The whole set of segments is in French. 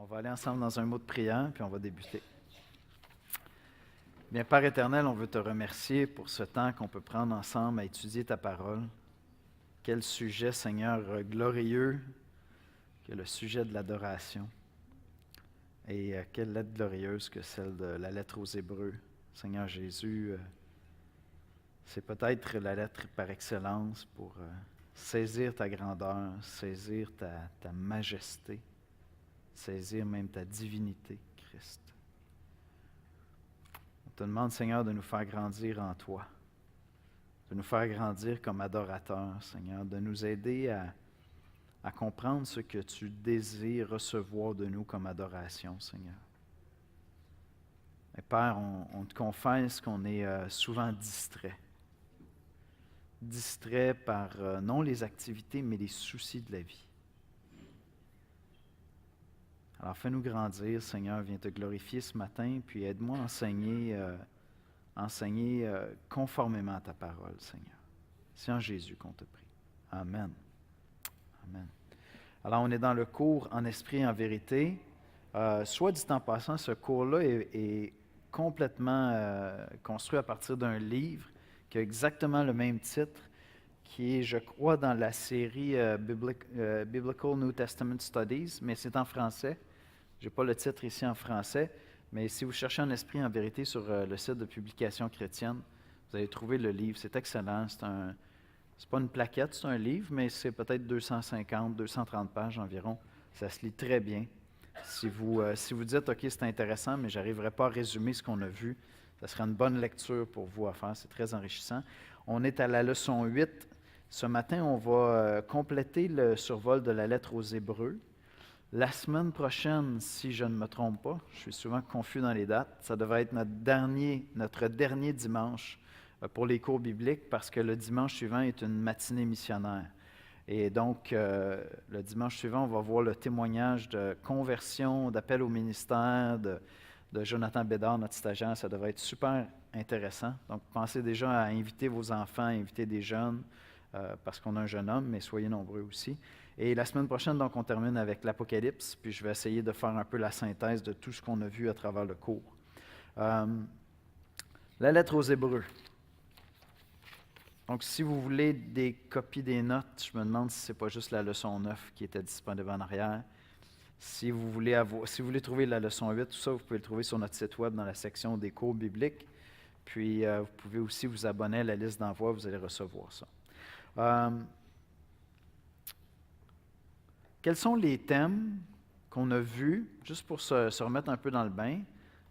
On va aller ensemble dans un mot de prière, puis on va débuter. Bien, Père éternel, on veut te remercier pour ce temps qu'on peut prendre ensemble à étudier ta parole. Quel sujet, Seigneur, glorieux que le sujet de l'adoration. Et quelle lettre glorieuse que celle de la lettre aux Hébreux. Seigneur Jésus, c'est peut-être la lettre par excellence pour saisir ta grandeur, saisir ta majesté, saisir même ta divinité, Christ. On te demande, Seigneur, de nous faire grandir en toi, de nous faire grandir comme adorateurs, Seigneur, de nous aider à comprendre ce que tu désires recevoir de nous comme adoration, Seigneur. Et Père, on te confesse qu'on est souvent distrait par non les activités, mais les soucis de la vie. Alors fais-nous grandir, Seigneur, viens te glorifier ce matin, puis aide-moi à enseigner conformément à ta parole, Seigneur. C'est en Jésus qu'on te prie. Amen. Amen. Alors on est dans le cours En esprit et en vérité. Soit dit en passant, ce cours-là est complètement construit à partir d'un livre qui a exactement le même titre, qui est, je crois, dans la série Biblical New Testament Studies, mais c'est en français. Je n'ai pas le titre ici en français, mais si vous cherchez En esprit et en vérité sur le site de Publication chrétienne, vous allez trouver le livre. C'est excellent. C'est pas une plaquette, c'est un livre, mais c'est peut-être 250, 230 pages environ. Ça se lit très bien. Si vous dites, OK, c'est intéressant, mais je n'arriverai pas à résumer ce qu'on a vu, ça sera une bonne lecture pour vous à faire. C'est très enrichissant. On est à la leçon 8. Ce matin, on va compléter le survol de la lettre aux Hébreux. La semaine prochaine, si je ne me trompe pas, je suis souvent confus dans les dates, ça devrait être notre dernier dimanche pour les cours bibliques, parce que le dimanche suivant est une matinée missionnaire. Et donc, le dimanche suivant, on va voir le témoignage de conversion, d'appel au ministère de Jonathan Bédard, notre stagiaire. Ça devrait être super intéressant. Donc, pensez déjà à inviter vos enfants, à inviter des jeunes, parce qu'on a un jeune homme, mais soyez nombreux aussi. Et la semaine prochaine, donc, on termine avec l'Apocalypse, puis je vais essayer de faire un peu la synthèse de tout ce qu'on a vu à travers le cours. La lettre aux Hébreux. Donc, si vous voulez des copies des notes, je me demande si ce n'est pas juste la leçon 9 qui était disponible en arrière. Si vous voulez trouver la leçon 8, tout ça, vous pouvez le trouver sur notre site web dans la section des cours bibliques. Puis, vous pouvez aussi vous abonner à la liste d'envoi, vous allez recevoir ça. Quels sont les thèmes qu'on a vus, juste pour se remettre un peu dans le bain?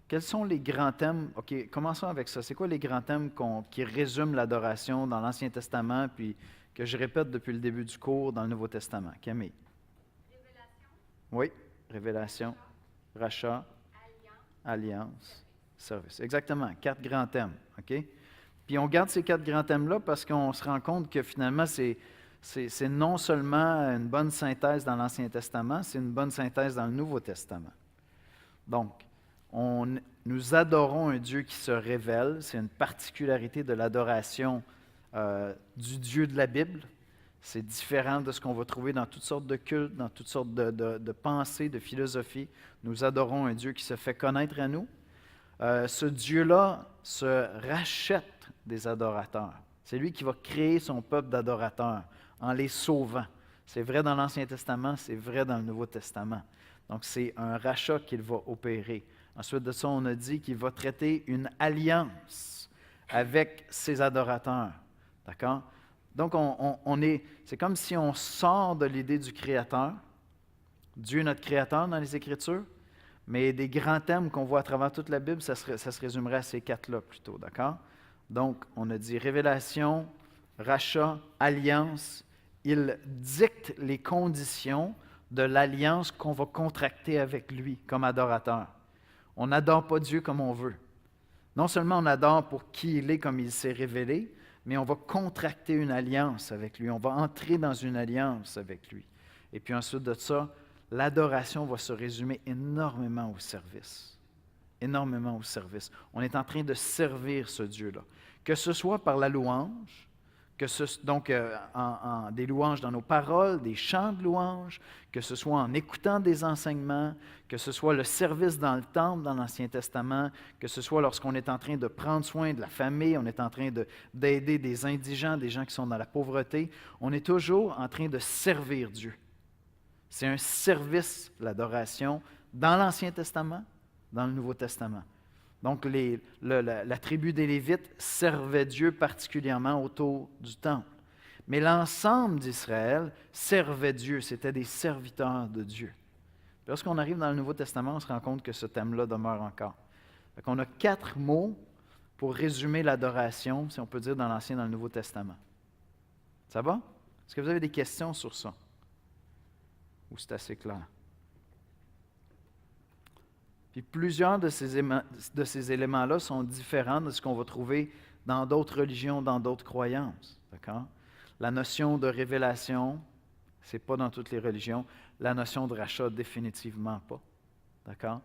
Quels sont les grands thèmes? OK, commençons avec ça. C'est quoi les grands thèmes qui résument l'adoration dans l'Ancien Testament, puis que je répète depuis le début du cours dans le Nouveau Testament? Camille? Révélation. Oui, révélation, rachat, alliance, service. Exactement, 4 grands thèmes. OK? Puis on garde ces 4 grands thèmes-là parce qu'on se rend compte que finalement, c'est non seulement une bonne synthèse dans l'Ancien Testament, c'est une bonne synthèse dans le Nouveau Testament. Donc, nous adorons un Dieu qui se révèle. C'est une particularité de l'adoration du Dieu de la Bible. C'est différent de ce qu'on va trouver dans toutes sortes de cultes, dans toutes sortes de pensées, de philosophies. Nous adorons un Dieu qui se fait connaître à nous. Ce Dieu-là se rachète des adorateurs. C'est lui qui va créer son peuple d'adorateurs en les sauvant. C'est vrai dans l'Ancien Testament, c'est vrai dans le Nouveau Testament. Donc, c'est un rachat qu'il va opérer. Ensuite de ça, on a dit qu'il va traiter une alliance avec ses adorateurs. D'accord? Donc, c'est comme si on sort de l'idée du Créateur. Dieu est notre Créateur dans les Écritures, mais des grands thèmes qu'on voit à travers toute la Bible, ça se résumerait à ces 4-là plutôt. D'accord? Donc, on a dit révélation, rachat, alliance. Il dicte les conditions de l'alliance qu'on va contracter avec lui comme adorateur. On n'adore pas Dieu comme on veut. Non seulement on adore pour qui il est, comme il s'est révélé, mais on va contracter une alliance avec lui. On va entrer dans une alliance avec lui. Et puis ensuite de ça, l'adoration va se résumer énormément au service. Énormément au service. On est en train de servir ce Dieu-là. Que ce soit par la louange, des louanges dans nos paroles, des chants de louanges, que ce soit en écoutant des enseignements, que ce soit le service dans le temple dans l'Ancien Testament, que ce soit lorsqu'on est en train de prendre soin de la famille, on est en train d'aider des indigents, des gens qui sont dans la pauvreté, on est toujours en train de servir Dieu. C'est un service, l'adoration, dans l'Ancien Testament, dans le Nouveau Testament. Donc, la tribu des Lévites servait Dieu particulièrement autour du temple. Mais l'ensemble d'Israël servait Dieu, c'était des serviteurs de Dieu. Puis lorsqu'on arrive dans le Nouveau Testament, on se rend compte que ce thème-là demeure encore. On a 4 mots pour résumer l'adoration, si on peut dire, dans l'Ancien et dans le Nouveau Testament. Ça va? Est-ce que vous avez des questions sur ça? Ou c'est assez clair? Puis plusieurs de ces éléments-là sont différents de ce qu'on va trouver dans d'autres religions, dans d'autres croyances. D'accord? La notion de révélation, ce n'est pas dans toutes les religions. La notion de rachat, définitivement pas. D'accord?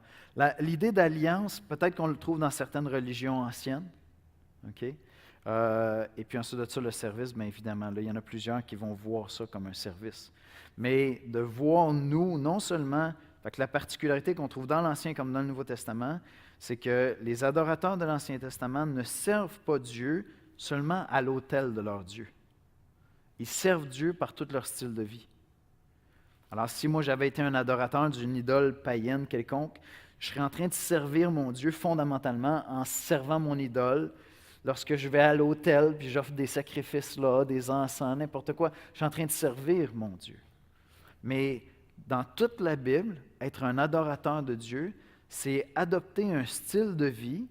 L'idée d'alliance, peut-être qu'on le trouve dans certaines religions anciennes. OK? Et puis ensuite de ça, le service, bien évidemment, là, il y en a plusieurs qui vont voir ça comme un service. Mais de voir, nous, non seulement... Fait que la particularité qu'on trouve dans l'Ancien comme dans le Nouveau Testament, c'est que les adorateurs de l'Ancien Testament ne servent pas Dieu seulement à l'autel de leur Dieu. Ils servent Dieu par tout leur style de vie. Alors, si moi j'avais été un adorateur d'une idole païenne quelconque, je serais en train de servir mon Dieu fondamentalement en servant mon idole. Lorsque je vais à l'autel, puis j'offre des sacrifices là, des encens, n'importe quoi, je suis en train de servir mon Dieu. Mais dans toute la Bible, être un adorateur de Dieu, c'est adopter un style de vie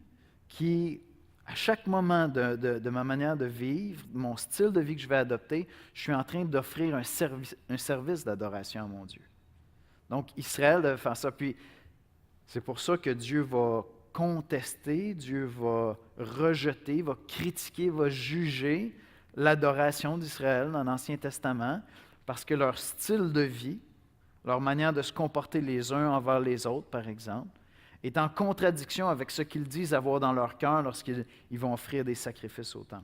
qui, à chaque moment de ma manière de vivre, mon style de vie que je vais adopter, je suis en train d'offrir un service d'adoration à mon Dieu. Donc, Israël devait faire ça. Puis, c'est pour ça que Dieu va contester, Dieu va rejeter, va critiquer, va juger l'adoration d'Israël dans l'Ancien Testament, parce que leur style de vie, leur manière de se comporter les uns envers les autres, par exemple, est en contradiction avec ce qu'ils disent avoir dans leur cœur lorsqu'ils vont offrir des sacrifices au temple.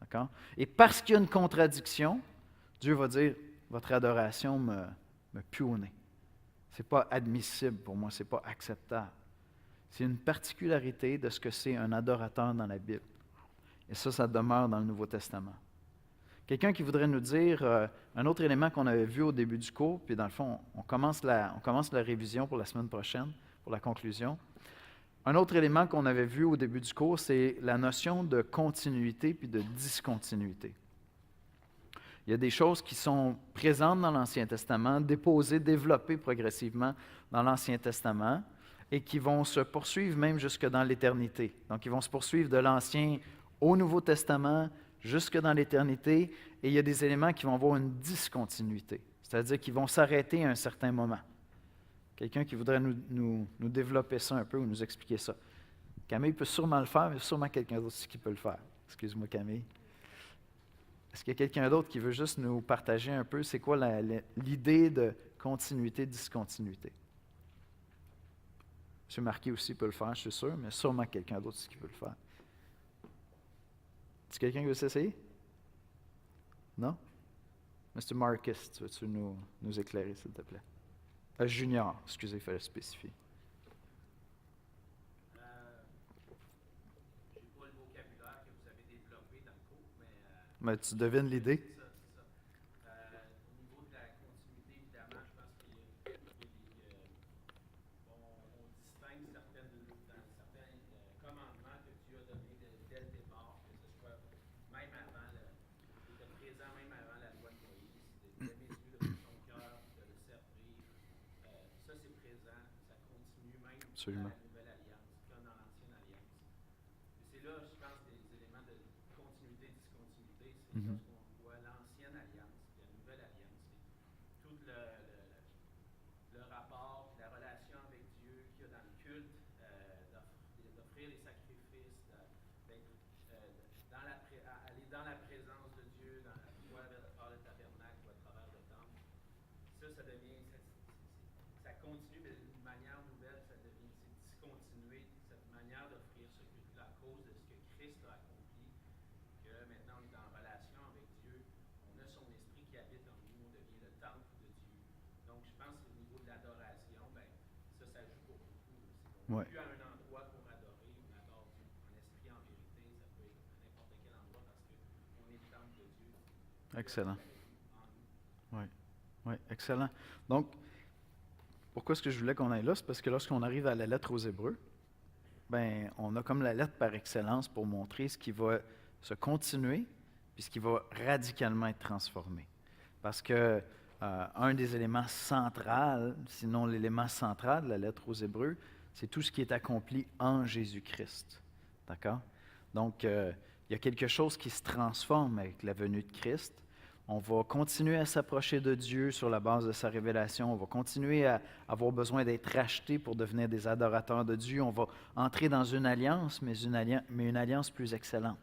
D'accord? Et parce qu'il y a une contradiction, Dieu va dire, votre adoration me pue au nez. Ce n'est pas admissible pour moi, ce n'est pas acceptable. C'est une particularité de ce que c'est un adorateur dans la Bible. Et ça demeure dans le Nouveau Testament. Quelqu'un qui voudrait nous dire un autre élément qu'on avait vu au début du cours, puis dans le fond, on commence la révision pour la semaine prochaine, pour la conclusion. Un autre élément qu'on avait vu au début du cours, c'est la notion de continuité puis de discontinuité. Il y a des choses qui sont présentes dans l'Ancien Testament, déposées, développées progressivement dans l'Ancien Testament, et qui vont se poursuivre même jusque dans l'éternité. Donc, ils vont se poursuivre de l'Ancien au Nouveau Testament, jusque dans l'éternité, et il y a des éléments qui vont avoir une discontinuité, c'est-à-dire qu'ils vont s'arrêter à un certain moment. Quelqu'un qui voudrait nous développer ça un peu ou nous expliquer ça. Camille peut sûrement le faire, mais sûrement quelqu'un d'autre aussi qui peut le faire. Excuse-moi, Camille. Est-ce qu'il y a quelqu'un d'autre qui veut juste nous partager un peu c'est quoi l'idée de continuité, discontinuité? M. Marquis aussi peut le faire, je suis sûr, mais sûrement quelqu'un d'autre aussi qui peut le faire. Est-ce quelqu'un qui veut s'essayer? Non? M. Marcus, veux-tu nous éclairer, s'il te plaît? Junior, excusez, il fallait spécifier. Je n'ai pas le vocabulaire que vous avez développé dans le cours, Mais tu devines l'idée? C'est ça. Au niveau de la continuité, évidemment, je pense qu'il y a on distingue certains commandements que Dieu a donnés dès le départ, que ce soit même avant présent même avant la loi de Moïse, d'aimer Dieu de tout son cœur, de le servir. Ça, c'est présent, ça continue même Absolument. dans la nouvelle alliance, comme dans l'ancienne alliance. Et c'est là, je pense, des éléments de continuité, discontinuité, c'est lorsqu'on voit l'ancienne alliance, la nouvelle alliance, c'est tout le rapport, la relation avec Dieu qu'il y a dans le culte, d'offrir les sacrifices, aller dans la présence de Dieu, soit par le tabernacle ou à travers le temple. Ça devient, ça continue, mais d'une manière nouvelle, c'est discontinué, cette manière d'offrir ce culte-là à cause de ce que Christ a accompli, que maintenant on est en relation avec Ouais. plus à un endroit pour adorer, on adore Dieu en esprit, en vérité, ça peut être à n'importe quel endroit parce qu'on est le temple de Dieu. Excellent. En nous. Oui, oui, excellent. Donc, pourquoi est-ce que je voulais qu'on aille là? C'est parce que lorsqu'on arrive à la lettre aux Hébreux, ben, on a comme la lettre par excellence pour montrer ce qui va se continuer, puis ce qui va radicalement être transformé. Parce que un des éléments centraux, sinon l'élément central de la lettre aux Hébreux, c'est tout ce qui est accompli en Jésus-Christ. D'accord? Donc, il y a quelque chose qui se transforme avec la venue de Christ. On va continuer à s'approcher de Dieu sur la base de sa révélation. On va continuer à avoir besoin d'être rachetés pour devenir des adorateurs de Dieu. On va entrer dans une alliance, mais une alliance plus excellente.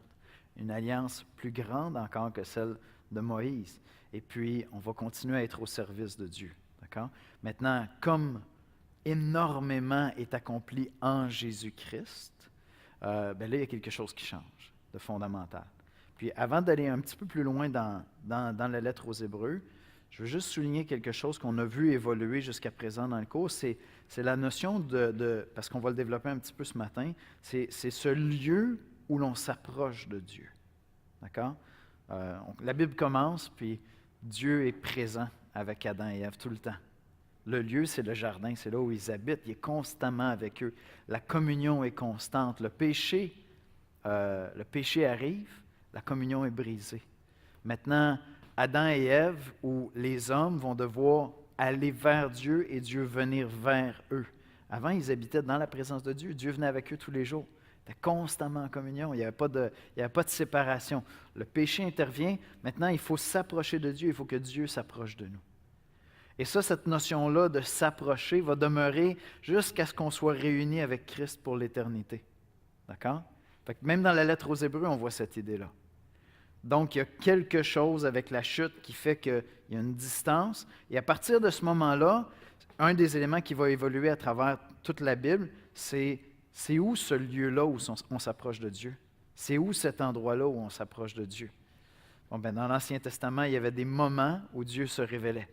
Une alliance plus grande encore que celle de Moïse. Et puis, on va continuer à être au service de Dieu. D'accord? Maintenant, comme énormément est accompli en Jésus-Christ, ben là, il y a quelque chose qui change de fondamental. Puis avant d'aller un petit peu plus loin dans la lettre aux Hébreux, je veux juste souligner quelque chose qu'on a vu évoluer jusqu'à présent dans le cours, c'est la notion parce qu'on va le développer un petit peu ce matin, c'est ce lieu où l'on s'approche de Dieu. D'accord? La Bible commence, puis Dieu est présent avec Adam et Ève tout le temps. Le lieu, c'est le jardin, c'est là où ils habitent, il est constamment avec eux. La communion est constante. Le péché arrive, la communion est brisée. Maintenant, Adam et Ève, où les hommes vont devoir aller vers Dieu et Dieu venir vers eux. Avant, ils habitaient dans la présence de Dieu. Dieu venait avec eux tous les jours. Ils étaient constamment en communion. Il n'y avait pas de séparation. Le péché intervient. Maintenant, il faut s'approcher de Dieu. Il faut que Dieu s'approche de nous. Et ça, cette notion-là de s'approcher va demeurer jusqu'à ce qu'on soit réunis avec Christ pour l'éternité. D'accord? Fait que même dans la lettre aux Hébreux, on voit cette idée-là. Donc, il y a quelque chose avec la chute qui fait qu'il y a une distance. Et à partir de ce moment-là, un des éléments qui va évoluer à travers toute la Bible, c'est où ce lieu-là où on s'approche de Dieu? C'est où cet endroit-là où on s'approche de Dieu? Bon, ben, dans l'Ancien Testament, il y avait des moments où Dieu se révélait.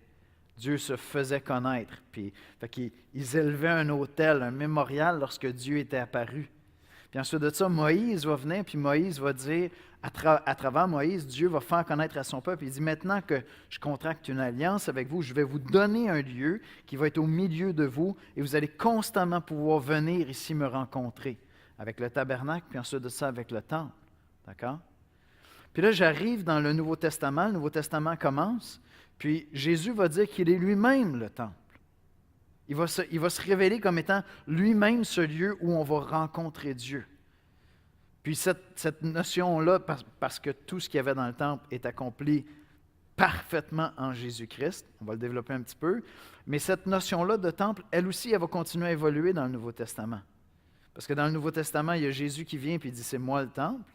Dieu se faisait connaître. Puis, ils élevaient un autel, un mémorial lorsque Dieu était apparu. Puis ensuite de ça, Moïse va venir, puis Moïse va dire, à travers Moïse, Dieu va faire connaître à son peuple. Il dit, maintenant que je contracte une alliance avec vous, je vais vous donner un lieu qui va être au milieu de vous, et vous allez constamment pouvoir venir ici me rencontrer, avec le tabernacle, puis ensuite de ça, avec le temple. D'accord? Puis là, j'arrive dans le Nouveau Testament commence, puis Jésus va dire qu'il est lui-même le temple. Il va se révéler comme étant lui-même ce lieu où on va rencontrer Dieu. Puis cette notion-là, parce que tout ce qu'il y avait dans le temple est accompli parfaitement en Jésus-Christ, on va le développer un petit peu, mais cette notion-là de temple, elle aussi, elle va continuer à évoluer dans le Nouveau Testament. Parce que dans le Nouveau Testament, il y a Jésus qui vient et il dit « c'est moi le temple ».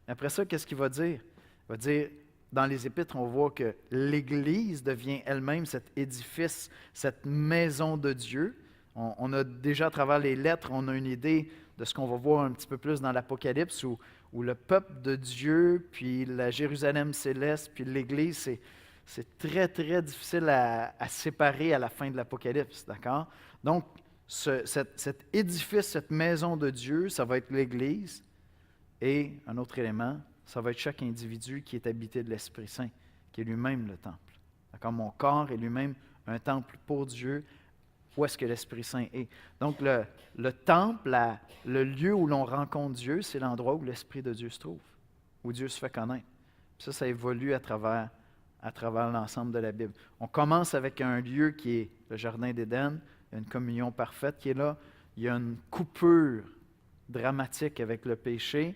Après ça, qu'est-ce qu'il va dire? Il va dire, dans les Épîtres, on voit que l'Église devient elle-même cet édifice, cette maison de Dieu. On a déjà, à travers les lettres, on a une idée de ce qu'on va voir un petit peu plus dans l'Apocalypse, où le peuple de Dieu, puis la Jérusalem céleste, puis l'Église, c'est très, très difficile à séparer à la fin de l'Apocalypse, d'accord? Donc, cet édifice, cette maison de Dieu, ça va être l'Église. Et un autre élément, ça va être chaque individu qui est habité de l'Esprit Saint, qui est lui-même le temple. D'accord? Mon corps est lui-même un temple pour Dieu, où est-ce que l'Esprit Saint est. Donc, le temple, le lieu où l'on rencontre Dieu, c'est l'endroit où l'Esprit de Dieu se trouve, où Dieu se fait connaître. Puis ça évolue à travers l'ensemble de la Bible. On commence avec un lieu qui est le Jardin d'Éden, il y a une communion parfaite qui est là, il y a une coupure dramatique avec le péché.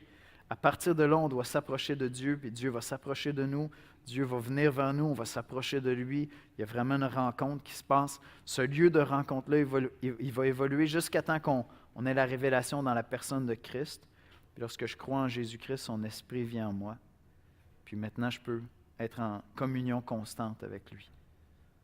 À partir de là, on doit s'approcher de Dieu, puis Dieu va s'approcher de nous. Dieu va venir vers nous, on va s'approcher de lui. Il y a vraiment une rencontre qui se passe. Ce lieu de rencontre-là, il va évoluer jusqu'à temps qu'on ait la révélation dans la personne de Christ. Puis lorsque je crois en Jésus-Christ, son esprit vient en moi. Puis maintenant, je peux être en communion constante avec lui.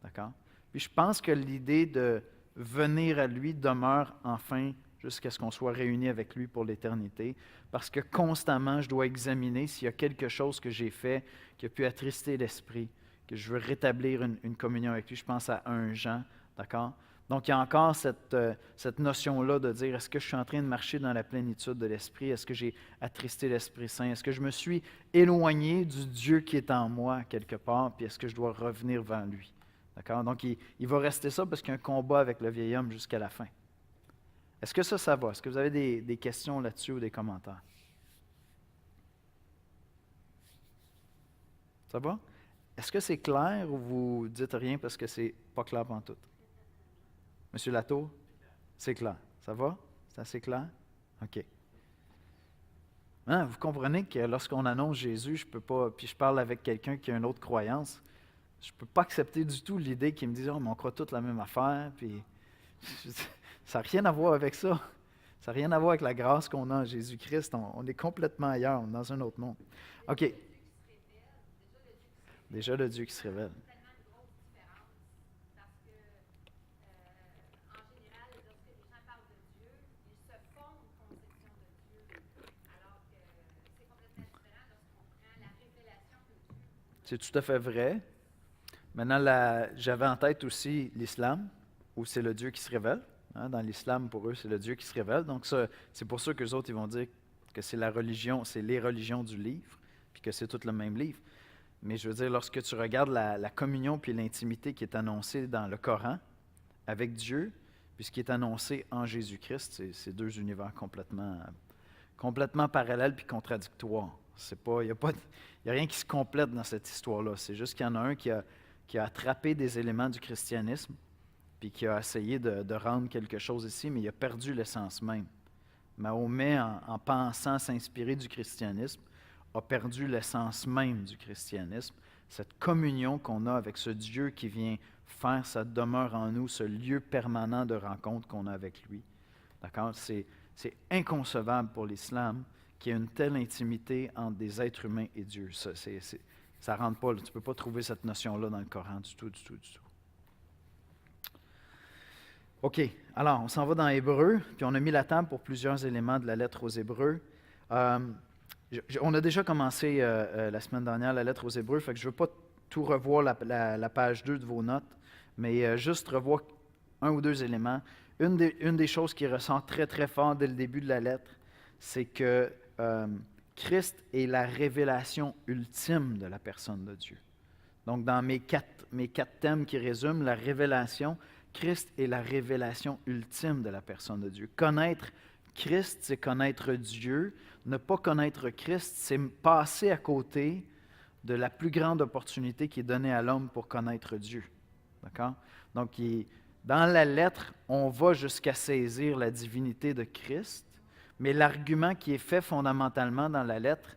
D'accord? Puis je pense que l'idée de venir à lui demeure enfin jusqu'à ce qu'on soit réunis avec lui pour l'éternité, parce que constamment, je dois examiner s'il y a quelque chose que j'ai fait qui a pu attrister l'esprit, que je veux rétablir une communion avec lui. Je pense à 1 Jean, d'accord? Donc, il y a encore cette notion-là de dire, est-ce que je suis en train de marcher dans la plénitude de l'Esprit? Est-ce que j'ai attristé l'Esprit Saint? Est-ce que je me suis éloigné du Dieu qui est en moi quelque part? Puis est-ce que je dois revenir vers lui? D'accord? Donc, il va rester ça parce qu'il y a un combat avec le vieil homme jusqu'à la fin. Est-ce que ça va? Est-ce que vous avez des questions là-dessus ou des commentaires? Ça va? Est-ce que c'est clair ou vous dites rien parce que c'est pas clair pantoute? Monsieur Latour? C'est clair. Ça va? C'est assez clair? OK. Hein, vous comprenez que lorsqu'on annonce Jésus, je peux pas, puis je parle avec quelqu'un qui a une autre croyance, je ne peux pas accepter du tout l'idée qu'il me dise « Oh, mais on croit toute la même affaire. » Puis ça n'a rien à voir avec ça. Ça n'a rien à voir avec la grâce qu'on a en Jésus-Christ. On est complètement ailleurs, on est dans un autre monde. OK. Déjà le Dieu qui se révèle. C'est tout à fait vrai. Maintenant, j'avais en tête aussi l'islam, où c'est le Dieu qui se révèle. Hein, dans l'islam, pour eux, c'est le Dieu qui se révèle. Donc, ça, c'est pour ça qu'eux autres, ils vont dire que c'est la religion, c'est les religions du livre, puis que c'est tout le même livre. Mais je veux dire, lorsque tu regardes la communion puis l'intimité qui est annoncée dans le Coran avec Dieu, puis ce qui est annoncé en Jésus-Christ, c'est deux univers complètement parallèles puis contradictoires. Il n'y a rien qui se complète dans cette histoire-là. C'est juste qu'il y en a un qui a attrapé des éléments du christianisme puis qui a essayé de rendre quelque chose ici, mais il a perdu l'essence même. Mahomet, en pensant s'inspirer du christianisme, a perdu l'essence même du christianisme, cette communion qu'on a avec ce Dieu qui vient faire sa demeure en nous, ce lieu permanent de rencontre qu'on a avec lui. D'accord? C'est inconcevable pour l'islam qu'il y ait une telle intimité entre des êtres humains et Dieu. Ça ne rentre pas, là. Tu ne peux pas trouver cette notion-là dans le Coran du tout. OK, alors on s'en va dans Hébreu, puis on a mis la table pour plusieurs éléments de la lettre aux Hébreux. On a déjà commencé la semaine dernière la lettre aux Hébreux, fait que je ne veux pas tout revoir la page 2 de vos notes, mais juste revoir un ou deux éléments. Une des choses qui ressort très très fort dès le début de la lettre, c'est que Christ est la révélation ultime de la personne de Dieu. Donc dans mes quatre thèmes qui résument la révélation, Christ est la révélation ultime de la personne de Dieu. Connaître Christ, c'est connaître Dieu. Ne pas connaître Christ, c'est passer à côté de la plus grande opportunité qui est donnée à l'homme pour connaître Dieu. D'accord? Donc, dans la lettre, on va jusqu'à saisir la divinité de Christ, mais l'argument qui est fait fondamentalement dans la lettre,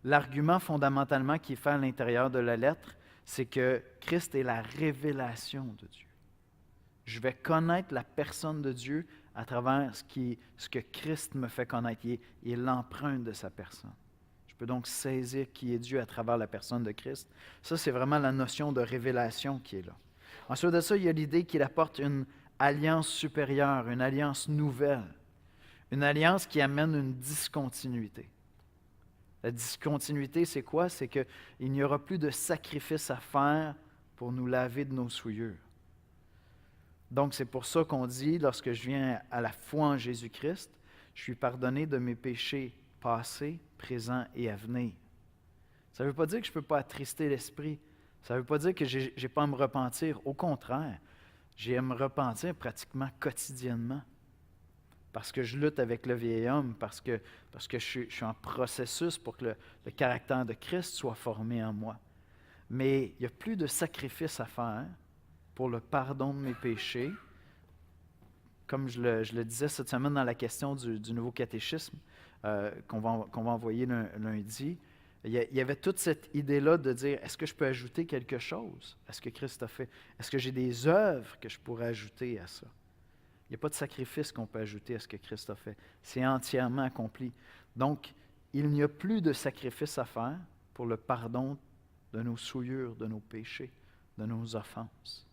l'argument fondamentalement qui est fait à l'intérieur de la lettre, c'est que Christ est la révélation de Dieu. Je vais connaître la personne de Dieu à travers ce que Christ me fait connaître. Il est l'empreinte de sa personne. Je peux donc saisir qui est Dieu à travers la personne de Christ. Ça, c'est vraiment la notion de révélation qui est là. Ensuite de ça, il y a l'idée qu'il apporte une alliance supérieure, une alliance nouvelle, une alliance qui amène une discontinuité. La discontinuité, c'est quoi? C'est qu'il n'y aura plus de sacrifice à faire pour nous laver de nos souillures. Donc, c'est pour ça qu'on dit, lorsque je viens à la foi en Jésus-Christ, je suis pardonné de mes péchés passés, présents et à venir. Ça ne veut pas dire que je ne peux pas attrister l'esprit. Ça ne veut pas dire que je n'ai pas à me repentir. Au contraire, j'ai à me repentir pratiquement quotidiennement. Parce que je lutte avec le vieil homme, parce que je suis en processus pour que le caractère de Christ soit formé en moi. Mais il n'y a plus de sacrifice à faire pour le pardon de mes péchés. Comme je le disais cette semaine dans la question du nouveau catéchisme qu'on va envoyer lundi, il y avait toute cette idée-là de dire, est-ce que je peux ajouter quelque chose à ce que Christ a fait? Est-ce que j'ai des œuvres que je pourrais ajouter à ça? Il n'y a pas de sacrifice qu'on peut ajouter à ce que Christ a fait. C'est entièrement accompli. Donc, il n'y a plus de sacrifice à faire pour le pardon de nos souillures, de nos péchés, de nos offenses.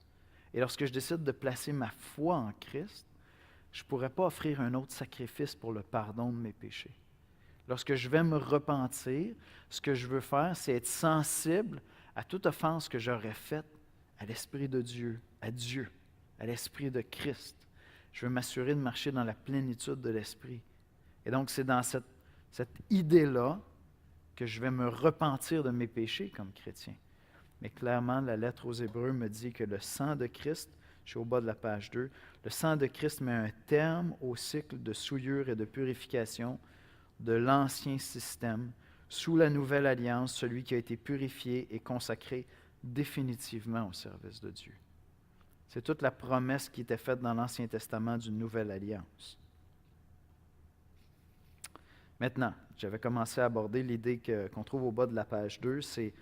Et lorsque je décide de placer ma foi en Christ, je ne pourrais pas offrir un autre sacrifice pour le pardon de mes péchés. Lorsque je vais me repentir, ce que je veux faire, c'est être sensible à toute offense que j'aurais faite à l'Esprit de Dieu, à Dieu. à l'Esprit de Christ. Je veux m'assurer de marcher dans la plénitude de l'Esprit. Et donc, c'est dans cette idée-là que je vais me repentir de mes péchés comme chrétien. Mais clairement, la lettre aux Hébreux me dit que le sang de Christ, je suis au bas de la page 2, le sang de Christ met un terme au cycle de souillure et de purification de l'ancien système. Sous la nouvelle alliance, celui qui a été purifié et consacré définitivement au service de Dieu. C'est toute la promesse qui était faite dans l'Ancien Testament d'une nouvelle alliance. Maintenant, j'avais commencé à aborder l'idée qu'on trouve au bas de la page 2, c'est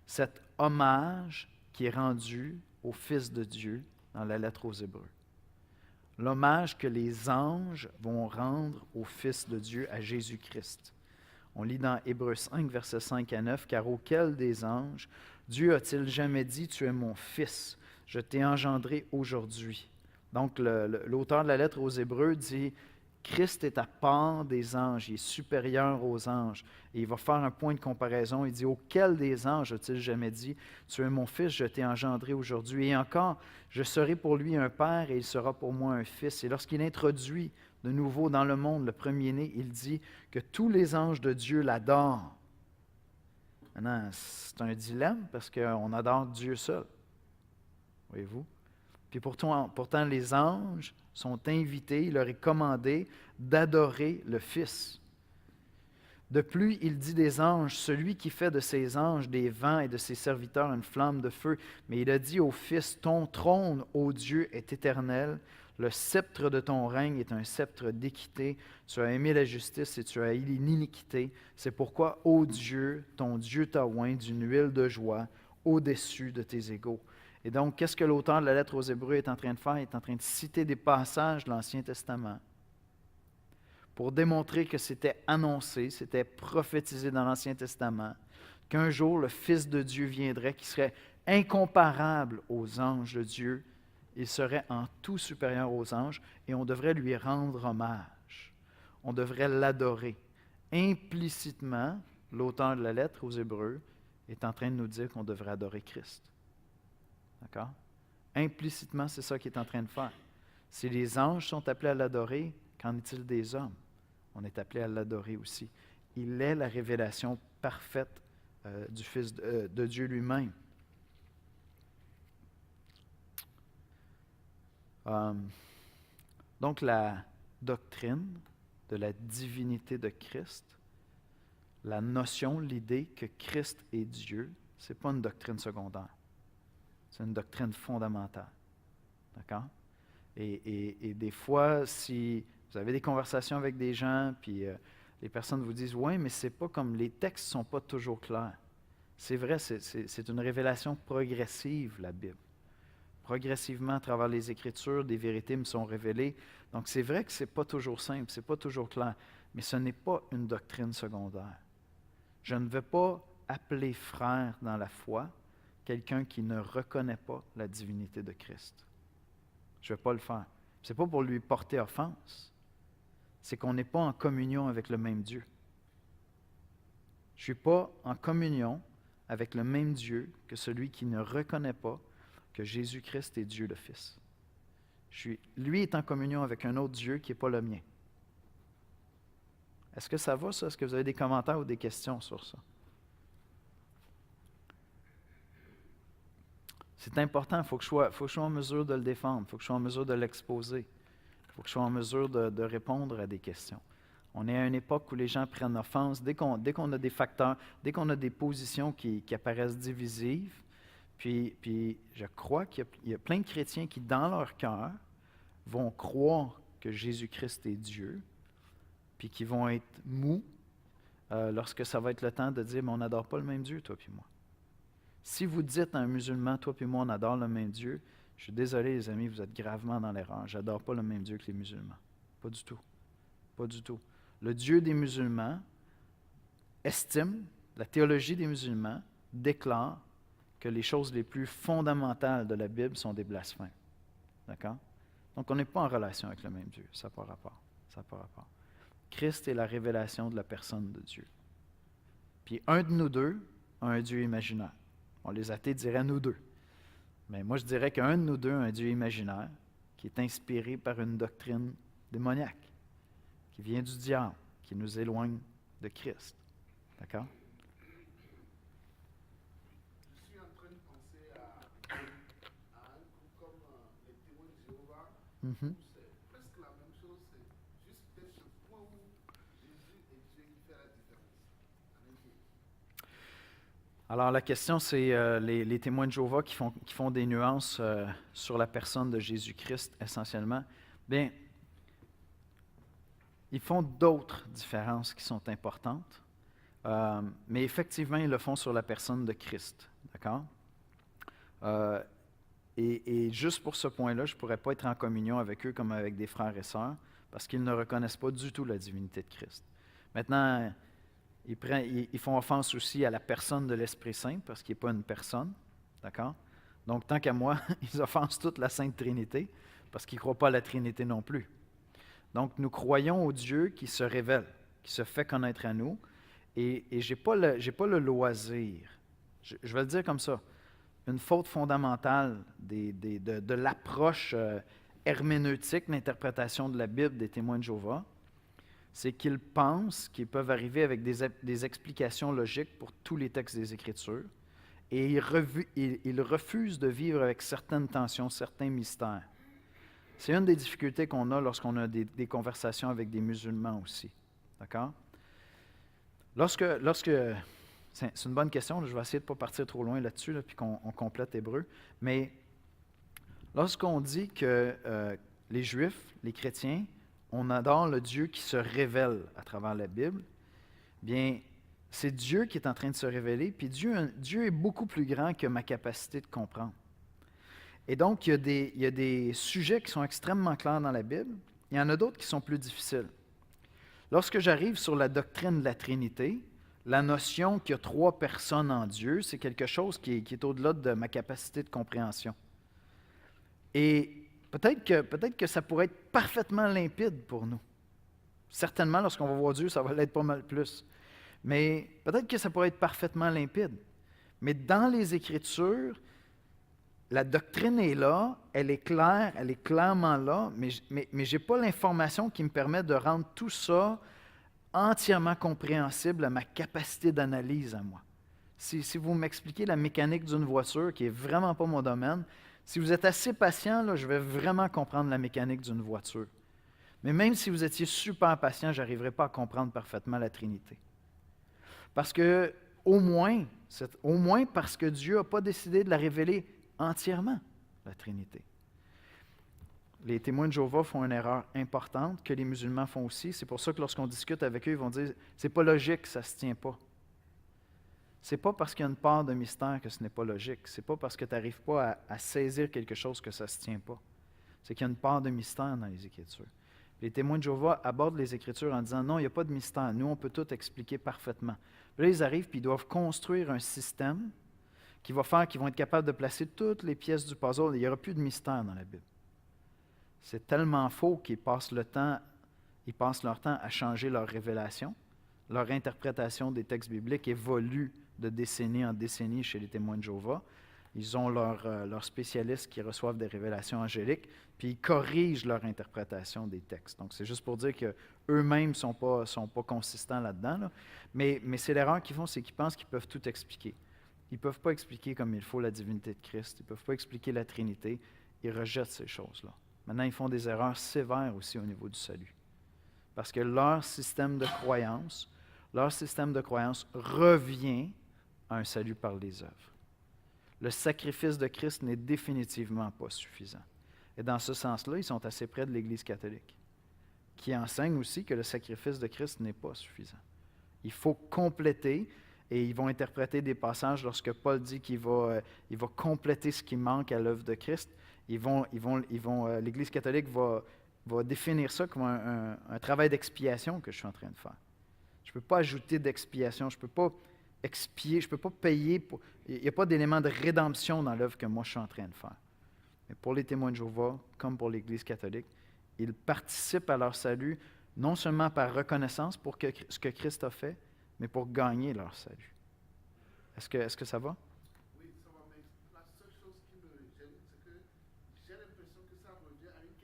cet hommage qui est rendu au Fils de Dieu dans la lettre aux Hébreux. L'hommage que les anges vont rendre au Fils de Dieu, à Jésus-Christ. On lit dans Hébreux 5, versets 5 à 9, « Car auquel des anges Dieu a-t-il jamais dit, tu es mon Fils, je t'ai engendré aujourd'hui. » Donc, l'auteur de la lettre aux Hébreux dit, Christ est à part des anges, il est supérieur aux anges. Et il va faire un point de comparaison. Il dit, auquel des anges a-t-il jamais dit, tu es mon fils, je t'ai engendré aujourd'hui. Et encore, je serai pour lui un père et il sera pour moi un fils. Et lorsqu'il introduit de nouveau dans le monde le premier-né, il dit que tous les anges de Dieu l'adorent. Maintenant, c'est un dilemme parce qu'on adore Dieu seul. Voyez-vous? Puis pourtant, les anges sont invités, il leur est commandé d'adorer le Fils. De plus, il dit des anges, celui qui fait de ses anges des vents et de ses serviteurs une flamme de feu. Mais il a dit au Fils, ton trône, ô Dieu, est éternel. Le sceptre de ton règne est un sceptre d'équité. Tu as aimé la justice et tu as haï l'iniquité. C'est pourquoi, ô Dieu, ton Dieu t'a oint d'une huile de joie au-dessus de tes égaux. Et donc, qu'est-ce que l'auteur de la lettre aux Hébreux est en train de faire? Il est en train de citer des passages de l'Ancien Testament pour démontrer que c'était annoncé, c'était prophétisé dans l'Ancien Testament, qu'un jour le Fils de Dieu viendrait, qui serait incomparable aux anges de Dieu. Il serait en tout supérieur aux anges et on devrait lui rendre hommage. On devrait l'adorer. Implicitement, l'auteur de la lettre aux Hébreux est en train de nous dire qu'on devrait adorer Christ. D'accord? Implicitement, c'est ça qu'il est en train de faire. Si les anges sont appelés à l'adorer, qu'en est-il des hommes? On est appelé à l'adorer aussi. Il est la révélation parfaite du Fils de Dieu lui-même. Donc, la doctrine de la divinité de Christ, la notion, l'idée que Christ est Dieu, ce n'est pas une doctrine secondaire. C'est une doctrine fondamentale. D'accord? Et des fois, si vous avez des conversations avec des gens, puis les personnes vous disent « Oui, mais c'est pas comme les textes ne sont pas toujours clairs. » C'est vrai, c'est une révélation progressive, la Bible. Progressivement, à travers les Écritures, des vérités me sont révélées. Donc, c'est vrai que ce n'est pas toujours simple, ce n'est pas toujours clair, mais ce n'est pas une doctrine secondaire. Je ne vais pas appeler frère dans la foi quelqu'un qui ne reconnaît pas la divinité de Christ. Je ne vais pas le faire. Ce n'est pas pour lui porter offense. C'est qu'on n'est pas en communion avec le même Dieu. Je ne suis pas en communion avec le même Dieu que celui qui ne reconnaît pas que Jésus-Christ est Dieu le Fils. Lui est en communion avec un autre Dieu qui n'est pas le mien. Est-ce que ça va, ça? Est-ce que vous avez des commentaires ou des questions sur ça? C'est important, il faut que je sois en mesure de le défendre, il faut que je sois en mesure de l'exposer, il faut que je sois en mesure de répondre à des questions. On est à une époque où les gens prennent offense. Dès qu'on a des facteurs, dès qu'on a des positions qui apparaissent divisives, puis je crois qu'il y a plein de chrétiens qui, dans leur cœur, vont croire que Jésus-Christ est Dieu, puis qui vont être mous lorsque ça va être le temps de dire « Mais on n'adore pas le même Dieu, toi puis moi. » Si vous dites à un musulman « Toi puis moi, on adore le même Dieu », je suis désolé les amis, vous êtes gravement dans l'erreur. Je n'adore pas le même Dieu que les musulmans. Pas du tout. Pas du tout. Le Dieu des musulmans estime, la théologie des musulmans déclare que les choses les plus fondamentales de la Bible sont des blasphèmes. D'accord? Donc, on n'est pas en relation avec le même Dieu. Ça n'a pas rapport. Ça n'a pas rapport. Christ est la révélation de la personne de Dieu. Puis un de nous deux a un Dieu imaginaire. Bon, les athées diraient nous deux. Mais moi, je dirais qu'un de nous deux a un Dieu imaginaire, qui est inspiré par une doctrine démoniaque, qui vient du diable, qui nous éloigne de Christ. D'accord? Je suis en train de penser à un groupe comme les témoins de Jéhovah. Mhm. C'est presque la même chose, c'est juste peut-être ce point où Jésus est Dieu qui fait la différence. Amen. Alors, la question, c'est les témoins de Jéhovah qui font des nuances sur la personne de Jésus-Christ, essentiellement. Bien, ils font d'autres différences qui sont importantes, mais effectivement, ils le font sur la personne de Christ. D'accord? Et juste pour ce point-là, je ne pourrais pas être en communion avec eux comme avec des frères et sœurs, parce qu'ils ne reconnaissent pas du tout la divinité de Christ. Maintenant, ils font offense aussi à la personne de l'Esprit Saint, parce qu'il n'est pas une personne. D'accord? Donc, tant qu'à moi, ils offensent toute la Sainte Trinité, parce qu'ils ne croient pas à la Trinité non plus. Donc, nous croyons au Dieu qui se révèle, qui se fait connaître à nous, et je n'ai pas le loisir, je vais le dire comme ça, une faute fondamentale de l'approche herméneutique, l'interprétation de la Bible des témoins de Jéhovah, c'est qu'ils pensent qu'ils peuvent arriver avec des explications logiques pour tous les textes des Écritures, et ils refusent de vivre avec certaines tensions, certains mystères. C'est une des difficultés qu'on a lorsqu'on a des conversations avec des musulmans aussi. D'accord? C'est une bonne question, je vais essayer de ne pas partir trop loin là-dessus, puis qu'on complète Hébreu, mais lorsqu'on dit que les Juifs, les chrétiens, on adore le Dieu qui se révèle à travers la Bible, bien, c'est Dieu qui est en train de se révéler, puis Dieu est beaucoup plus grand que ma capacité de comprendre. Et donc, il y a des sujets qui sont extrêmement clairs dans la Bible, il y en a d'autres qui sont plus difficiles. Lorsque j'arrive sur la doctrine de la Trinité, la notion qu'il y a 3 personnes en Dieu, c'est quelque chose qui est au-delà de ma capacité de compréhension. Et peut-être que ça pourrait être parfaitement limpide pour nous. Certainement, lorsqu'on va voir Dieu, ça va l'être pas mal plus. Mais peut-être que ça pourrait être parfaitement limpide. Mais dans les Écritures, la doctrine est là, elle est claire, elle est clairement là, mais je n'ai pas l'information qui me permet de rendre tout ça entièrement compréhensible à ma capacité d'analyse à moi. Si vous m'expliquez la mécanique d'une voiture, qui n'est vraiment pas mon domaine, si vous êtes assez patient, là, je vais vraiment comprendre la mécanique d'une voiture. Mais même si vous étiez super patient, je n'arriverai pas à comprendre parfaitement la Trinité. Parce que, au moins parce que Dieu n'a pas décidé de la révéler entièrement, la Trinité. Les témoins de Jéhovah font une erreur importante que les musulmans font aussi. C'est pour ça que lorsqu'on discute avec eux, ils vont dire « c'est pas logique, ça ne se tient pas ». C'est pas parce qu'il y a une part de mystère que ce n'est pas logique. C'est pas parce que tu n'arrives pas à saisir quelque chose que ça ne se tient pas. C'est qu'il y a une part de mystère dans les Écritures. Les témoins de Jéhovah abordent les Écritures en disant « non, il n'y a pas de mystère. Nous, on peut tout expliquer parfaitement ». Là, ils arrivent et ils doivent construire un système qui va faire qu'ils vont être capables de placer toutes les pièces du puzzle. Il n'y aura plus de mystère dans la Bible. C'est tellement faux qu'ils passent leur temps à changer leur révélation. Leur interprétation des textes bibliques évolue de décennie en décennie chez les témoins de Jéhovah. Ils ont leurs spécialistes qui reçoivent des révélations angéliques, puis ils corrigent leur interprétation des textes. Donc, c'est juste pour dire qu'eux-mêmes ne sont pas consistants là-dedans. Là. Mais c'est l'erreur qu'ils font, c'est qu'ils pensent qu'ils peuvent tout expliquer. Ils ne peuvent pas expliquer comme il faut la divinité de Christ. Ils ne peuvent pas expliquer la Trinité. Ils rejettent ces choses-là. Maintenant, ils font des erreurs sévères aussi au niveau du salut. Parce que leur système de croyance revient à un salut par les œuvres. Le sacrifice de Christ n'est définitivement pas suffisant. Et dans ce sens-là, ils sont assez près de l'Église catholique, qui enseigne aussi que le sacrifice de Christ n'est pas suffisant. Il faut compléter, et ils vont interpréter des passages lorsque Paul dit qu'il va compléter ce qui manque à l'œuvre de Christ. L'Église catholique va définir ça comme un travail d'expiation que je suis en train de faire. Je ne peux pas ajouter d'expiation, je ne peux pas expier, je ne peux pas payer. Il n'y a pas d'élément de rédemption dans l'œuvre que moi je suis en train de faire. Mais pour les témoins de Jéhovah, comme pour l'Église catholique, ils participent à leur salut non seulement par reconnaissance pour ce que Christ a fait, mais pour gagner leur salut. Est-ce que ça va? Oui, ça va, mais la seule chose qui me gêne, c'est que j'ai l'impression que ça revient à une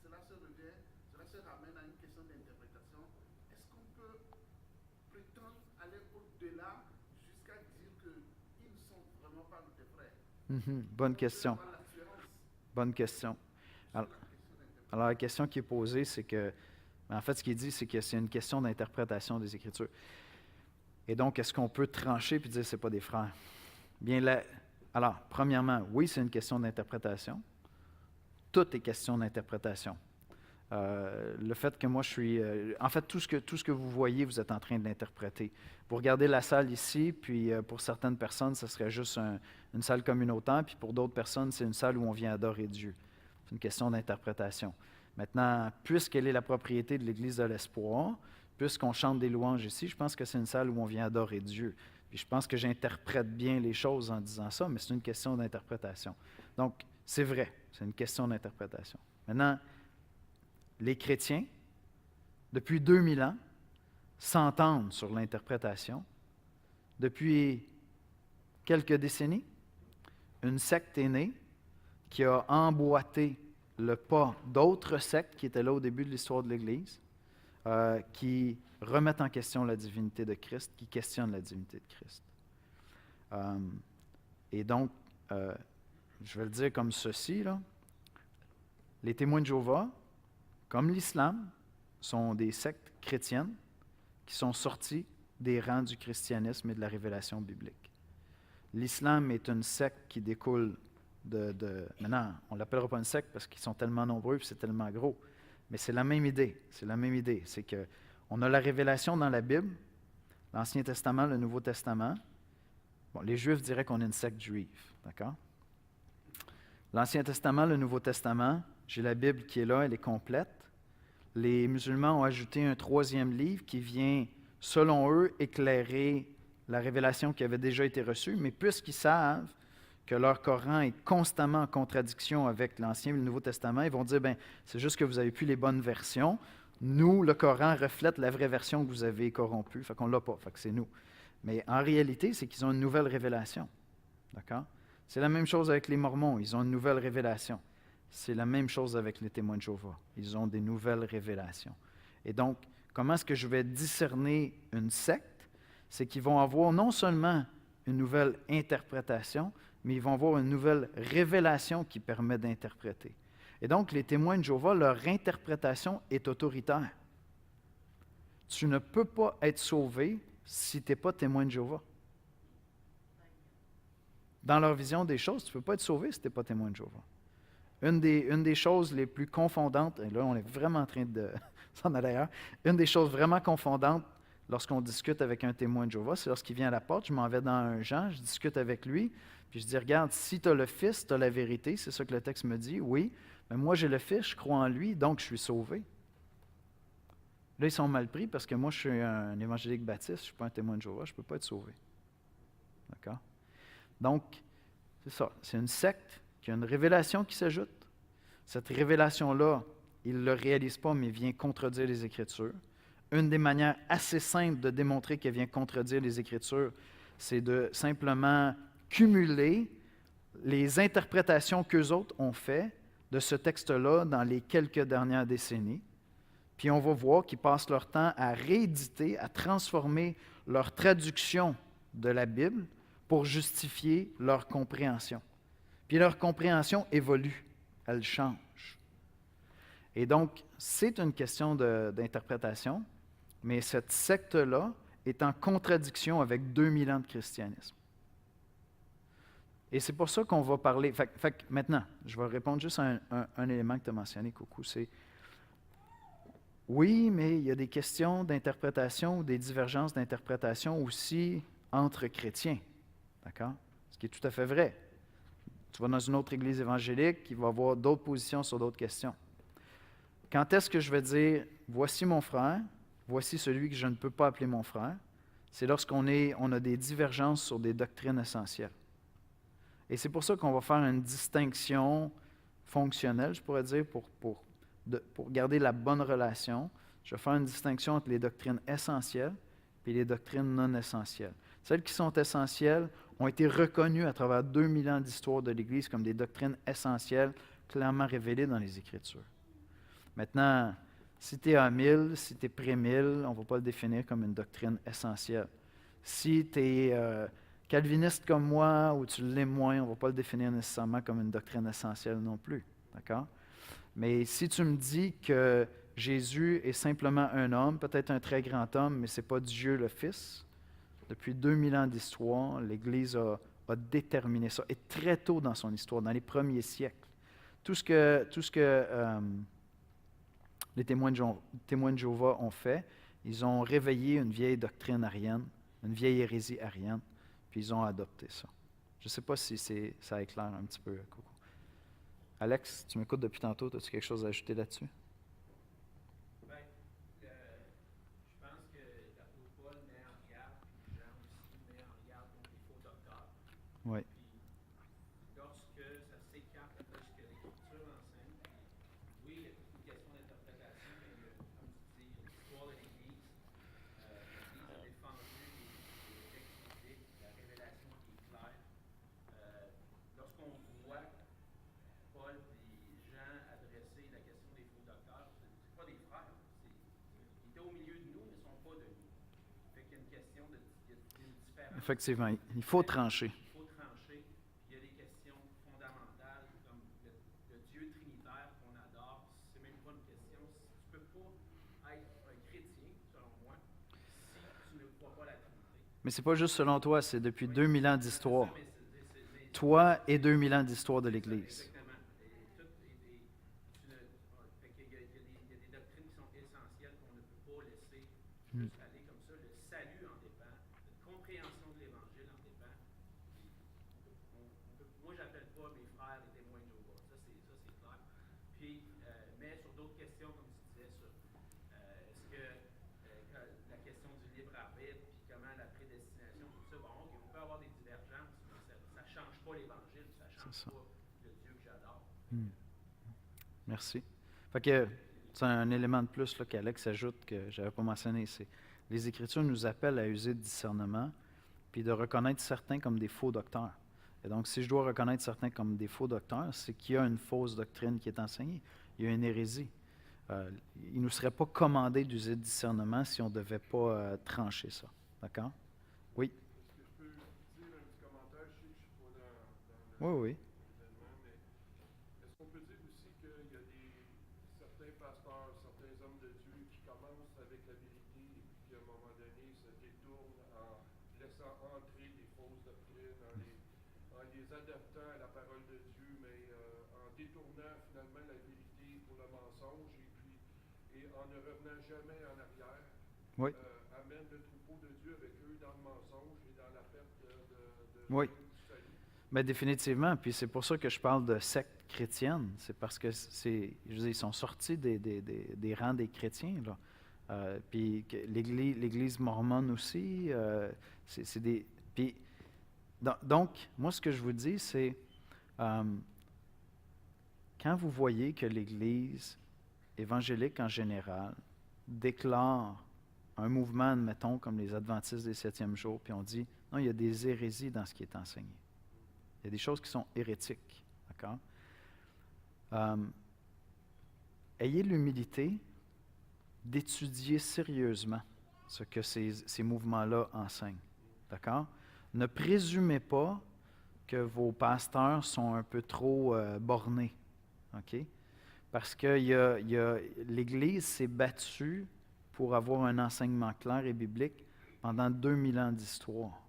cela se ramène à une question d'interprétation. Est-ce qu'on peut prétendre aller au-delà jusqu'à dire qu'ils ne sont vraiment pas nos frères? Bonne question. Bonne question. Alors, la question qui est posée, c'est que, en fait, ce qui est dit, c'est que c'est une question d'interprétation des Écritures. Et donc, est-ce qu'on peut trancher et dire que ce n'est pas des frères? Bien, alors, premièrement, oui, c'est une question d'interprétation. Tout est question d'interprétation. Le fait que moi, je suis... en fait, tout ce que vous voyez, vous êtes en train de l'interpréter. Vous regardez la salle ici, puis pour certaines personnes, ce serait juste une salle communautaire, puis pour d'autres personnes, c'est une salle où on vient adorer Dieu. C'est une question d'interprétation. Maintenant, puisqu'elle est la propriété de l'Église de l'Espoir, puisqu'on chante des louanges ici, je pense que c'est une salle où on vient adorer Dieu. Puis je pense que j'interprète bien les choses en disant ça, mais c'est une question d'interprétation. Donc, c'est vrai, c'est une question d'interprétation. Maintenant, les chrétiens, depuis 2000 ans, s'entendent sur l'interprétation. Depuis quelques décennies, une secte est née qui a emboîté le pas d'autres sectes qui étaient là au début de l'histoire de l'Église, qui remettent en question la divinité de Christ, qui questionnent la divinité de Christ. Et donc, je vais le dire comme ceci, là. Les témoins de Jéhovah, comme l'islam, sont des sectes chrétiennes qui sont sorties des rangs du christianisme et de la révélation biblique. L'islam est une secte qui découle maintenant, on ne l'appellera pas une secte parce qu'ils sont tellement nombreux et c'est tellement gros, mais c'est la même idée. C'est la même idée. C'est qu'on a la révélation dans la Bible, l'Ancien Testament, le Nouveau Testament. Bon, les Juifs diraient qu'on est une secte juive, d'accord? L'Ancien Testament, le Nouveau Testament, j'ai la Bible qui est là, elle est complète. Les musulmans ont ajouté un troisième livre qui vient, selon eux, éclairer la révélation qui avait déjà été reçue, mais puisqu'ils savent que leur Coran est constamment en contradiction avec l'Ancien et le Nouveau Testament, ils vont dire, bien, c'est juste que vous n'avez plus les bonnes versions. Nous, le Coran reflète la vraie version que vous avez corrompue, fait qu'on ne l'a pas, fait que c'est nous. Mais en réalité, c'est qu'ils ont une nouvelle révélation, d'accord? C'est la même chose avec les Mormons, ils ont une nouvelle révélation. C'est la même chose avec les témoins de Jéhovah, ils ont des nouvelles révélations. Et donc, comment est-ce que je vais discerner une secte? C'est qu'ils vont avoir non seulement une nouvelle interprétation, mais ils vont avoir une nouvelle révélation qui permet d'interpréter. Et donc, les témoins de Jéhovah, leur interprétation est autoritaire. Tu ne peux pas être sauvé si tu n'es pas témoin de Jéhovah. Dans leur vision des choses, tu ne peux pas être sauvé si tu n'es pas témoin de Jéhovah. Une des choses les plus confondantes, et là, on est vraiment en train de s'en aller ailleurs, une des choses vraiment confondantes lorsqu'on discute avec un témoin de Jéhovah, c'est lorsqu'il vient à la porte, je m'en vais dans un Jean, je discute avec lui, puis je dis, regarde, si tu as le Fils, tu as la vérité, c'est ça que le texte me dit, oui, mais moi j'ai le Fils, je crois en lui, donc je suis sauvé. Là, ils sont mal pris parce que moi, je suis un évangélique baptiste, je ne suis pas un témoin de Jéhovah, je ne peux pas être sauvé. D'accord? Donc, c'est ça, c'est une secte qui a une révélation qui s'ajoute. Cette révélation-là, il ne le réalise pas, mais vient contredire les Écritures. Une des manières assez simples de démontrer qu'elle vient contredire les Écritures, c'est de simplement cumuler les interprétations qu'eux autres ont faites de ce texte-là dans les quelques dernières décennies. Puis on va voir qu'ils passent leur temps à rééditer, à transformer leur traduction de la Bible pour justifier leur compréhension. Puis leur compréhension évolue, elle change. Et donc, c'est une question d'interprétation, mais cette secte-là est en contradiction avec 2000 ans de christianisme. Et c'est pour ça qu'on va parler... maintenant, je vais répondre juste à un élément que tu as mentionné, Coucou, c'est... Oui, mais il y a des questions d'interprétation ou des divergences d'interprétation aussi entre chrétiens. D'accord? Ce qui est tout à fait vrai. Tu vas dans une autre église évangélique qui va avoir d'autres positions sur d'autres questions. Quand est-ce que je vais dire, voici mon frère, voici celui que je ne peux pas appeler mon frère? C'est lorsqu'on a des divergences sur des doctrines essentielles. Et c'est pour ça qu'on va faire une distinction fonctionnelle, je pourrais dire, pour garder la bonne relation. Je vais faire une distinction entre les doctrines essentielles et les doctrines non essentielles. Celles qui sont essentielles ont été reconnues à travers 2000 ans d'histoire de l'Église comme des doctrines essentielles clairement révélées dans les Écritures. Maintenant, si tu es à 1000, si tu es pré-1000, on ne va pas le définir comme une doctrine essentielle. Si tu es calviniste comme moi ou tu l'es moins, on ne va pas le définir nécessairement comme une doctrine essentielle non plus. D'accord? Mais si tu me dis que Jésus est simplement un homme, peut-être un très grand homme, mais ce n'est pas Dieu le Fils, depuis 2000 ans d'histoire, l'Église a déterminé ça. Et très tôt dans son histoire, dans les premiers siècles. Tout ce que les témoins de Jéhovah ont fait, ils ont réveillé une vieille doctrine arienne, une vieille hérésie arienne, puis ils ont adopté ça. Je ne sais pas si ça éclaire un petit peu, Coco. Alex, tu m'écoutes depuis tantôt, as-tu quelque chose à ajouter là-dessus? Ben, je pense que l'apôtre Paul met en garde, puis Jean aussi met en garde contre les faux docteurs. Oui. Puis lorsque ça s'écarte de ce que l'Écriture enseigne, puis oui, il y a une question d'interprétation, mais comme tu dis, l'histoire de l'Église, l'Église a défendu les textes bibliques, la révélation qui est claire. Lorsqu'on voit Paul et Jean adresser la question des faux docteurs, c'est pas des frères, ils étaient au milieu de nous, mais ils ne sont pas de nous. Fait qu'il y a une question d'une différence. Effectivement, il faut trancher. Il faut trancher. Puis il y a des questions fondamentales comme le Dieu trinitaire qu'on adore. C'est même pas une question. Tu ne peux pas être un chrétien, selon moi, si tu ne crois pas la Trinité. Mais ce n'est pas juste selon toi, c'est depuis 2000 ans d'histoire. Mais Toi et 2000 ans d'histoire de l'Église. exactement. Et tout fait qu'il y a des doctrines qui sont essentielles qu'on ne peut pas laisser juste aller comme ça. Le salut en dépend. La compréhension de l'Évangile en dépend. Moi, j'appelle pas mes frères les témoins de Jéhovah. Ça, c'est clair. Puis, mais sur d'autres questions, comme tu disais, sur est-ce que la question du libre arbitre, puis comment la prédestination, tout ça, bon, OK, on peut avoir des divergences, mais ça ne change pas l'Évangile, ça ne change pas le Dieu que j'adore. Merci. Fait que c'est un élément de plus là, qu'Alex ajoute que je n'avais pas mentionné. C'est les Écritures nous appellent à user de discernement puis de reconnaître certains comme des faux docteurs. Et donc, si je dois reconnaître certains comme des faux docteurs, c'est qu'il y a une fausse doctrine qui est enseignée. Il y a une hérésie. Il ne nous serait pas commandé d'user de discernement si on ne devait pas trancher ça. D'accord? Oui? Est-ce que je peux dire un petit commentaire? Je sais que je ne suis pas dans Oui, oui. l'événement, mais est-ce qu'on peut dire aussi qu'il y a certains pasteurs, certains hommes de Dieu qui commencent avec la vérité et puis qu'à un moment donné se détournent en laissant entrer des fausses doctrines, en les adaptant à la parole de Dieu, mais en détournant finalement la vérité pour le mensonge et en ne revenant jamais en arrière, Oui. amènent le troupeau de Dieu avec eux dans le mensonge et dans la perte Oui. du salut. Mais définitivement, puis c'est pour ça que je parle de secte chrétienne. C'est parce que je veux dire, ils sont sortis des rangs des chrétiens, là. Puis l'Église mormone aussi. Puis, donc, moi, ce que je vous dis, c'est quand vous voyez que l'Église évangélique en général déclare un mouvement, admettons, comme les Adventistes des 7e jours, puis on dit, non, il y a des hérésies dans ce qui est enseigné. Il y a des choses qui sont hérétiques. D'accord? Ayez l'humilité d'étudier sérieusement ce que ces mouvements-là enseignent. D'accord? Ne présumez pas que vos pasteurs sont un peu trop bornés. OK? Parce que l'Église s'est battue pour avoir un enseignement clair et biblique pendant 2000 ans d'histoire.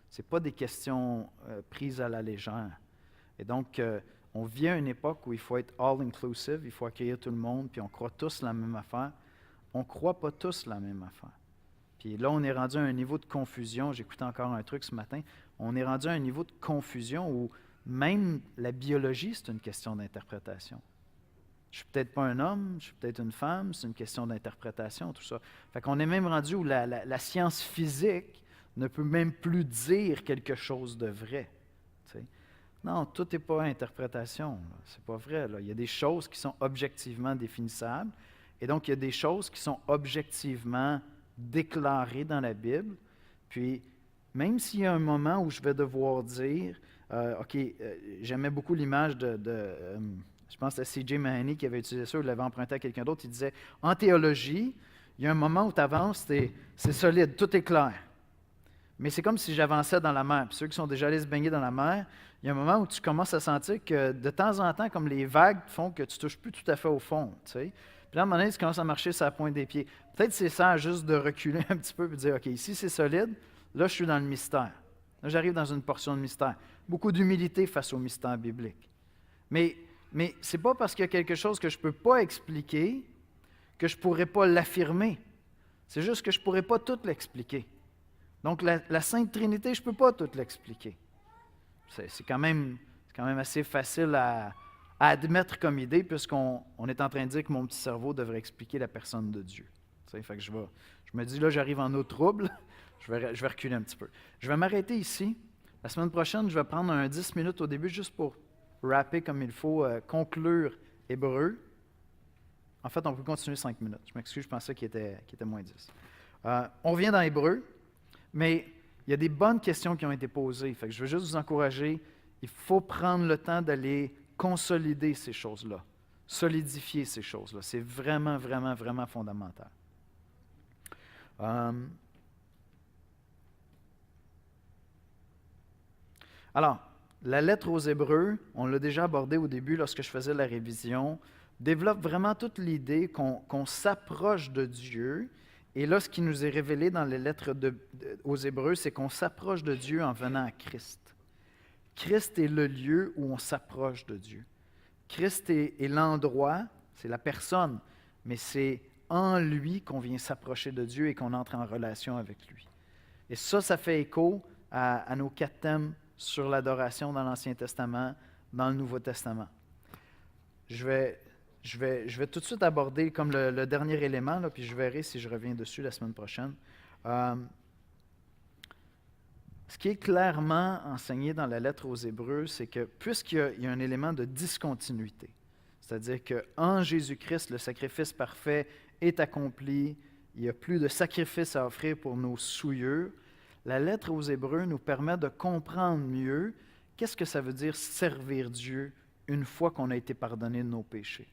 Ce n'est pas des questions prises à la légère. Et donc, on vit à une époque où il faut être all-inclusive, il faut accueillir tout le monde, puis on croit tous la même affaire. On ne croit pas tous la même affaire. Puis là, on est rendu à un niveau de confusion. J'écoutais encore un truc ce matin. On est rendu à un niveau de confusion où même la biologie, c'est une question d'interprétation. Je ne suis peut-être pas un homme, je suis peut-être une femme, c'est une question d'interprétation, tout ça. Fait qu'on est même rendu où la science physique ne peut même plus dire quelque chose de vrai. T'sais. Non, tout n'est pas interprétation. C'est pas vrai. Là. Il y a des choses qui sont objectivement définissables, et donc il y a des choses qui sont objectivement déclarées dans la Bible. Puis, même s'il y a un moment où je vais devoir dire, OK, j'aimais beaucoup l'image de Je pense que c'est C.J. Mahaney qui avait utilisé ça, ou l'avait emprunté à quelqu'un d'autre. Il disait, en théologie, il y a un moment où tu avances, c'est solide, tout est clair. Mais c'est comme si j'avançais dans la mer. Puis ceux qui sont déjà allés se baigner dans la mer, il y a un moment où tu commences à sentir que de temps en temps, comme les vagues font que tu ne touches plus tout à fait au fond. Tu sais. Puis là, à un moment donné, tu commences à marcher sur la pointe des pieds. Peut-être c'est ça, juste de reculer un petit peu et de dire, OK, ici c'est solide, là je suis dans le mystère. Là, j'arrive dans une portion de mystère. Beaucoup d'humilité face au mystère biblique. Mais ce n'est pas parce qu'il y a quelque chose que je ne peux pas expliquer que je ne pourrais pas l'affirmer. C'est juste que je ne pourrais pas tout l'expliquer. Donc, la Sainte Trinité, je ne peux pas tout l'expliquer. C'est quand même assez facile à admettre comme idée, puisqu'on est en train de dire que mon petit cerveau devrait expliquer la personne de Dieu. Fait que je me dis, là, j'arrive en eau trouble, je vais reculer un petit peu. Je vais m'arrêter ici. La semaine prochaine, je vais prendre un 10 minutes au début, juste pour rapper comme il faut, conclure Hébreu. En fait, on peut continuer 5 minutes. Je m'excuse, je pensais qu'il était moins 10. On revient dans Hébreu. Mais il y a des bonnes questions qui ont été posées. Fait que je veux juste vous encourager. Il faut prendre le temps d'aller consolider ces choses-là, solidifier ces choses-là. C'est vraiment, vraiment, vraiment fondamental. Alors, la lettre aux Hébreux, on l'a déjà abordé au début lorsque je faisais la révision, développe vraiment toute l'idée qu'on s'approche de Dieu. Et là, ce qui nous est révélé dans les lettres aux Hébreux, c'est qu'on s'approche de Dieu en venant à Christ. Christ est le lieu où on s'approche de Dieu. Christ est l'endroit, c'est la personne, mais c'est en lui qu'on vient s'approcher de Dieu et qu'on entre en relation avec lui. Et ça fait écho à nos 4 thèmes sur l'adoration dans l'Ancien Testament, dans le Nouveau Testament. Je vais tout de suite aborder comme le dernier élément, là, puis je verrai si je reviens dessus la semaine prochaine. Ce qui est clairement enseigné dans la lettre aux Hébreux, c'est que puisqu'il y a un élément de discontinuité, c'est-à-dire qu'en Jésus-Christ, le sacrifice parfait est accompli, il n'y a plus de sacrifice à offrir pour nos souillures, la lettre aux Hébreux nous permet de comprendre mieux qu'est-ce que ça veut dire servir Dieu une fois qu'on a été pardonné de nos péchés.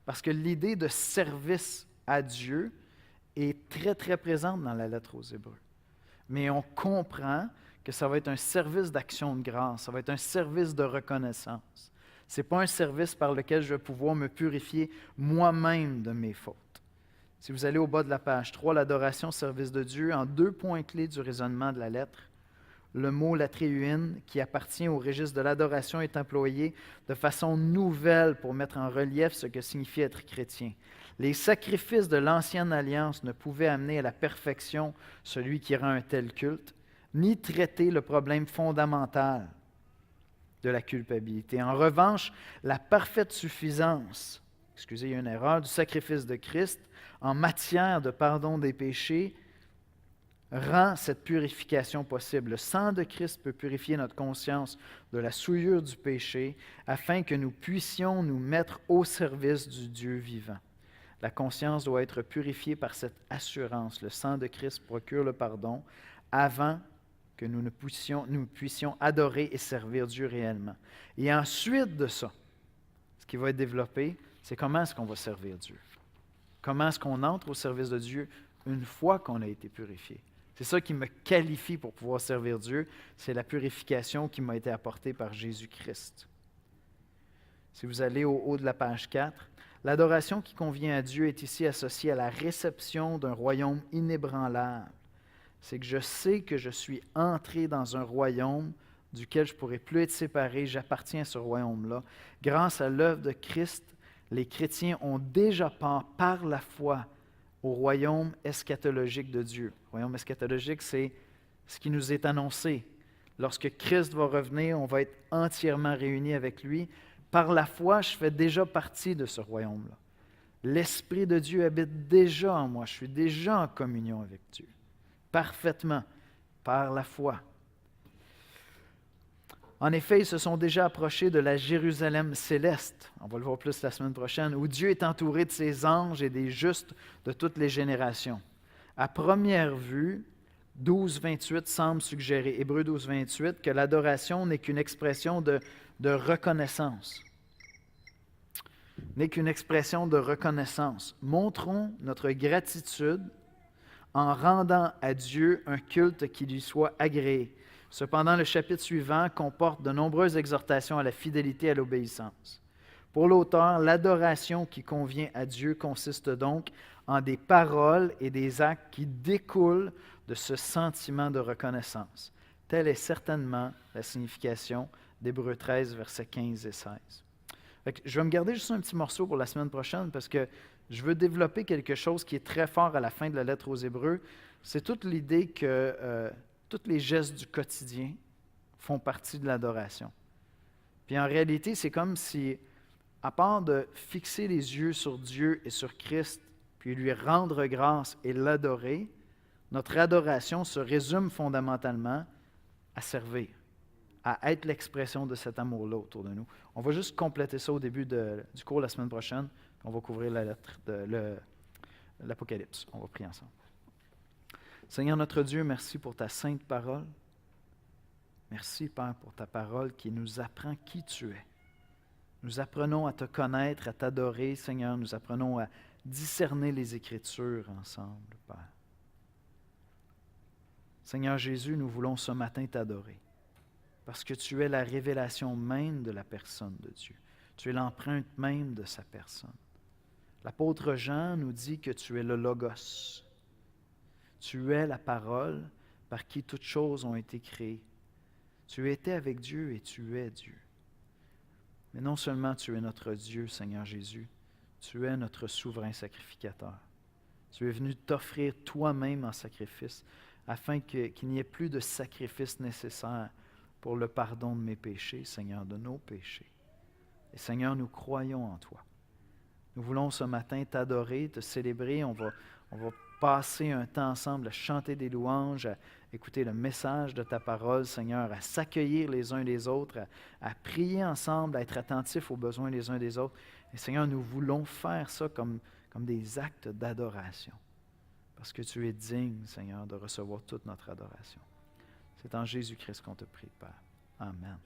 Parce que l'idée de service à Dieu est très, très présente dans la lettre aux Hébreux. Mais on comprend que ça va être un service d'action de grâce, ça va être un service de reconnaissance. Ce n'est pas un service par lequel je vais pouvoir me purifier moi-même de mes fautes. Si vous allez au bas de la page 3, l'adoration, service de Dieu, en 2 points clés du raisonnement de la lettre, le mot latréuine, qui appartient au registre de l'adoration, est employé de façon nouvelle pour mettre en relief ce que signifie être chrétien. Les sacrifices de l'Ancienne Alliance ne pouvaient amener à la perfection celui qui rend un tel culte, ni traiter le problème fondamental de la culpabilité. En revanche, la parfaite suffisance, il y a une erreur, du sacrifice de Christ en matière de pardon des péchés rend cette purification possible. Le sang de Christ peut purifier notre conscience de la souillure du péché afin que nous puissions nous mettre au service du Dieu vivant. La conscience doit être purifiée par cette assurance. Le sang de Christ procure le pardon avant que nous puissions adorer et servir Dieu réellement. Et ensuite de ça, ce qui va être développé, c'est comment est-ce qu'on va servir Dieu. Comment est-ce qu'on entre au service de Dieu une fois qu'on a été purifié. C'est ça qui me qualifie pour pouvoir servir Dieu, c'est la purification qui m'a été apportée par Jésus-Christ. Si vous allez au haut de la page 4, l'adoration qui convient à Dieu est ici associée à la réception d'un royaume inébranlable. C'est que je sais que je suis entré dans un royaume duquel je ne pourrai plus être séparé, j'appartiens à ce royaume-là. Grâce à l'œuvre de Christ, les chrétiens ont déjà part par la foi au royaume eschatologique de Dieu. Le royaume eschatologique, c'est ce qui nous est annoncé. Lorsque Christ va revenir, on va être entièrement réunis avec lui. Par la foi, je fais déjà partie de ce royaume-là. L'Esprit de Dieu habite déjà en moi. Je suis déjà en communion avec Dieu. Parfaitement, par la foi. En effet, ils se sont déjà approchés de la Jérusalem céleste, on va le voir plus la semaine prochaine, où Dieu est entouré de ses anges et des justes de toutes les générations. À première vue, 12.28 semble suggérer, Hébreux 12.28, que l'adoration n'est qu'une expression de reconnaissance. n'est qu'une expression de reconnaissance. Montrons notre gratitude en rendant à Dieu un culte qui lui soit agréé. Cependant, le chapitre suivant comporte de nombreuses exhortations à la fidélité et à l'obéissance. Pour l'auteur, l'adoration qui convient à Dieu consiste donc en des paroles et des actes qui découlent de ce sentiment de reconnaissance. Telle est certainement la signification d'Hébreux 13, versets 15 et 16. Je vais me garder juste un petit morceau pour la semaine prochaine parce que je veux développer quelque chose qui est très fort à la fin de la lettre aux Hébreux. C'est toute l'idée que tous les gestes du quotidien font partie de l'adoration. Puis en réalité, c'est comme si, à part de fixer les yeux sur Dieu et sur Christ, puis lui rendre grâce et l'adorer, notre adoration se résume fondamentalement à servir, à être l'expression de cet amour-là autour de nous. On va juste compléter ça au début du cours la semaine prochaine. On va couvrir la lettre de l'Apocalypse. On va prier ensemble. Seigneur notre Dieu, merci pour ta sainte parole. Merci, Père, pour ta parole qui nous apprend qui tu es. Nous apprenons à te connaître, à t'adorer, Seigneur. Nous apprenons à discerner les Écritures ensemble, Père. Seigneur Jésus, nous voulons ce matin t'adorer parce que tu es la révélation même de la personne de Dieu. Tu es l'empreinte même de sa personne. L'apôtre Jean nous dit que tu es le Logos. Tu es la parole par qui toutes choses ont été créées. Tu étais avec Dieu et tu es Dieu. Mais non seulement tu es notre Dieu, Seigneur Jésus, tu es notre souverain sacrificateur. Tu es venu t'offrir toi-même en sacrifice afin qu'il n'y ait plus de sacrifice nécessaire pour le pardon de mes péchés, Seigneur, de nos péchés. Et Seigneur, nous croyons en toi. Nous voulons ce matin t'adorer, te célébrer. On va passer un temps ensemble à chanter des louanges, à écouter le message de ta parole, Seigneur, à s'accueillir les uns les autres, à prier ensemble, à être attentifs aux besoins les uns des autres. Et Seigneur, nous voulons faire ça comme des actes d'adoration. Parce que tu es digne, Seigneur, de recevoir toute notre adoration. C'est en Jésus-Christ qu'on te prie, Père. Amen.